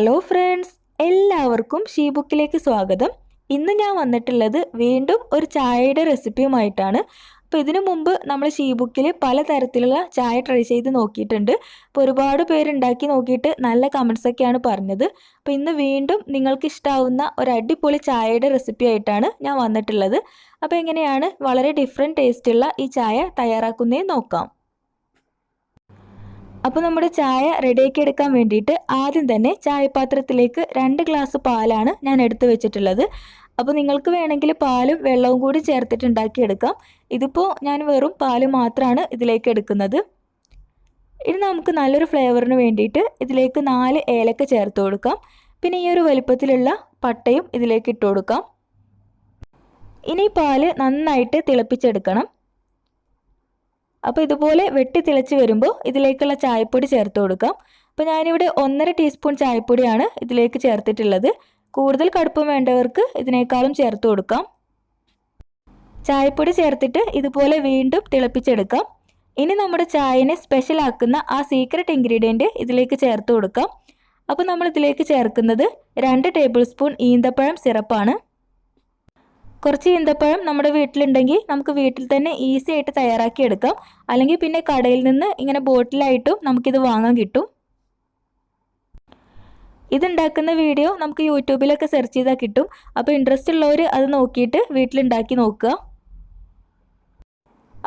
Hello friends, എല്ലാവർക്കും she ബുക്കിലേക്ക് സ്വാഗതം. ഇന്ന് ഞാൻ വന്നിട്ടുള്ളത് വീണ്ടും ഒരു ചായയുടെ റെസിപ്പിയുമായിട്ടാണ്. അപ്പോൾ ഇതിനു മുമ്പ് നമ്മൾ ഷീ ബുക്കിൽ പലതരത്തിലുള്ള ചായ ട്രൈ ചെയ്ത് നോക്കിയിട്ടുണ്ട്. അപ്പോൾ ഒരുപാട് പേരുണ്ടാക്കി നോക്കിയിട്ട് നല്ല കമൻസൊക്കെയാണ് പറഞ്ഞത്. അപ്പോൾ ഇന്ന് വീണ്ടും നിങ്ങൾക്ക് ഇഷ്ടാവുന്ന ഒരു അടിപൊളി ചായയുടെ റെസിപ്പി ആയിട്ടാണ് ഞാൻ വന്നിട്ടുള്ളത്. അപ്പോൾ എങ്ങനെയാണ് വളരെ ഡിഫറെൻറ്റ് ടേസ്റ്റുള്ള ഈ ചായ തയ്യാറാക്കുന്നതെന്ന് നോക്കാം. അപ്പോൾ നമ്മുടെ ചായ റെഡിയാക്കി എടുക്കാൻ വേണ്ടിയിട്ട് ആദ്യം തന്നെ ചായപാത്രത്തിലേക്ക് 2 ഗ്ലാസ് പാലാണ് ഞാൻ എടുത്തു വെച്ചിട്ടുള്ളത്. അപ്പോൾ നിങ്ങൾക്ക് വേണമെങ്കിൽ പാലും വെള്ളവും കൂടി ചേർത്തിട്ട് ഉണ്ടാക്കിയെടുക്കാം. ഇതിപ്പോൾ ഞാൻ വെറും പാല് മാത്രമാണ് ഇതിലേക്ക് എടുക്കുന്നത്. ഇനി നമുക്ക് നല്ലൊരു ഫ്ലേവറിന് വേണ്ടിയിട്ട് ഇതിലേക്ക് 4 ഏലക്ക ചേർത്ത് കൊടുക്കാം. പിന്നെ ഈ ഒരു വലിപ്പത്തിലുള്ള പട്ടയും ഇതിലേക്ക് ഇട്ട് കൊടുക്കാം. ഇനി പാല് നന്നായിട്ട് തിളപ്പിച്ചെടുക്കണം. അപ്പോൾ ഇതുപോലെ വെട്ടി തിളച്ച് വരുമ്പോൾ ഇതിലേക്കുള്ള ചായപ്പൊടി ചേർത്ത് കൊടുക്കാം. അപ്പോൾ ഞാനിവിടെ 1.5 ടീസ്പൂൺ ചായപ്പൊടിയാണ് ഇതിലേക്ക് ചേർത്തിട്ടുള്ളത്. കൂടുതൽ കടുപ്പം വേണ്ടവർക്ക് ഇതിനേക്കാളും ചേർത്ത് കൊടുക്കാം. ചായപ്പൊടി ചേർത്തിട്ട് ഇതുപോലെ വീണ്ടും തിളപ്പിച്ചെടുക്കാം. ഇനി നമ്മുടെ ചായനെ സ്പെഷ്യൽ ആക്കുന്ന ആ സീക്രട്ട് ഇൻഗ്രീഡിയൻറ്റ് ഇതിലേക്ക് ചേർത്ത് കൊടുക്കാം. അപ്പോൾ നമ്മൾ ഇതിലേക്ക് ചേർക്കുന്നത് 2 ടേബിൾ സ്പൂൺ ഈന്തപ്പഴം സിറപ്പാണ്. കുറച്ച് ഈന്തപ്പഴം നമ്മുടെ വീട്ടിലുണ്ടെങ്കിൽ നമുക്ക് വീട്ടിൽ തന്നെ ഈസി ആയിട്ട് തയ്യാറാക്കി എടുക്കാം. അല്ലെങ്കിൽ പിന്നെ കടയിൽ നിന്ന് ഇങ്ങനെ ബോട്ടിലായിട്ടും നമുക്കിത് വാങ്ങാൻ കിട്ടും. ഇതുണ്ടാക്കുന്ന വീഡിയോ നമുക്ക് യൂട്യൂബിലൊക്കെ സെർച്ച് ചെയ്താൽ കിട്ടും. അപ്പോൾ ഇൻട്രസ്റ്റ് ഉള്ളവർ അത് നോക്കിയിട്ട് വീട്ടിലുണ്ടാക്കി നോക്കുക.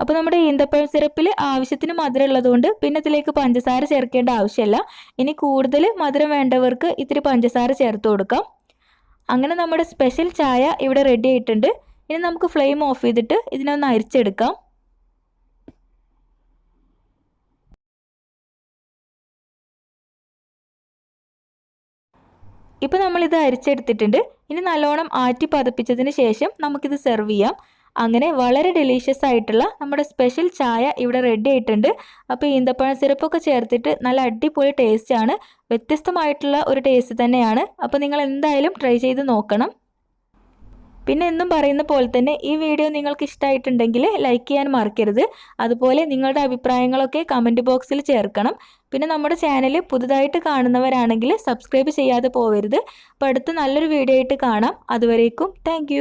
അപ്പോൾ നമ്മുടെ ഈന്തപ്പഴം സിറപ്പിൽ ആവശ്യത്തിന് മധുരം ഉള്ളതുകൊണ്ട് പിന്നെ ഇതിലേക്ക് പഞ്ചസാര ചേർക്കേണ്ട ആവശ്യമില്ല. ഇനി കൂടുതൽ മധുരം വേണ്ടവർക്ക് ഇത്തിരി പഞ്ചസാര ചേർത്ത് കൊടുക്കാം. അങ്ങനെ നമ്മുടെ സ്പെഷ്യൽ ചായ ഇവിടെ റെഡി ആയിട്ടുണ്ട്. ഇനി നമുക്ക് ഫ്ലെയിം ഓഫ് ചെയ്തിട്ട് ഇതിനൊന്ന് അരിച്ചെടുക്കാം. ഇപ്പോൾ നമ്മളിത് അരിച്ചെടുത്തിട്ടുണ്ട്. ഇനി നല്ലോണം ആറ്റി പതപ്പിച്ചതിന് ശേഷം നമുക്കിത് സെർവ് ചെയ്യാം. അങ്ങനെ വളരെ ഡെലീഷ്യസ് ആയിട്ടുള്ള നമ്മുടെ സ്പെഷ്യൽ ചായ ഇവിടെ റെഡി ആയിട്ടുണ്ട്. അപ്പോൾ ഈന്തപ്പഴം സിറപ്പൊക്കെ ചേർത്തിട്ട് നല്ല അടിപൊളി ടേസ്റ്റാണ്. വ്യത്യസ്തമായിട്ടുള്ള ഒരു ടേസ്റ്റ് തന്നെയാണ്. അപ്പോൾ നിങ്ങൾ എന്തായാലും ട്രൈ ചെയ്ത് നോക്കണം. പിന്നെ എന്നും പറയുന്ന പോലെ തന്നെ ഈ വീഡിയോ നിങ്ങൾക്ക് ഇഷ്ടമായിട്ടുണ്ടെങ്കിൽ ലൈക്ക് ചെയ്യാൻ മറക്കരുത്. അതുപോലെ നിങ്ങളുടെ അഭിപ്രായങ്ങളൊക്കെ കമൻറ്റ് ബോക്സിൽ ചേർക്കണം. പിന്നെ നമ്മുടെ ചാനൽ പുതുതായിട്ട് കാണുന്നവരാണെങ്കിൽ സബ്സ്ക്രൈബ് ചെയ്യാതെ പോകരുത്. അപ്പോൾ അടുത്ത നല്ലൊരു വീഡിയോ ആയിട്ട് കാണാം. അതുവരേക്കും താങ്ക്